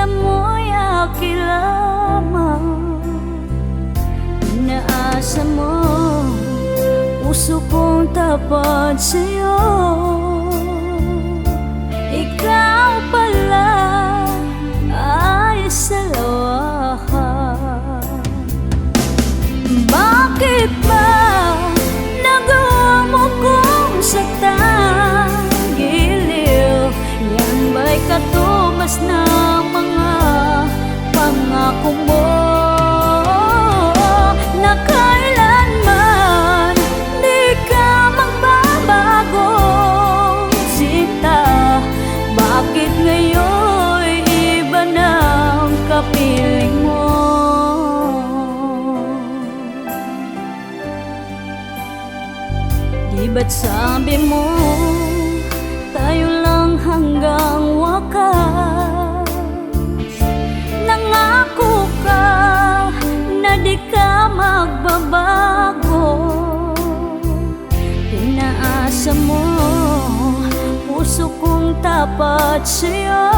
sinta mo'y akin lamang. Inaasa mo, puso kong tapat sa'yo. Ikaw pala ay salawahan. Bakit ba nagawa mo kong saktan? Giliw, yan ba'y katumbas ng mga pangako mo? Na kailanman di ka magbabago, sinta. Bakit ngayon iba na ang kapiling mo? Di ba't sabi mo tayo lang hanggang wakas? Nangako ka na di ka magbabago. Inaasa mo, puso kong tapat sa'yo.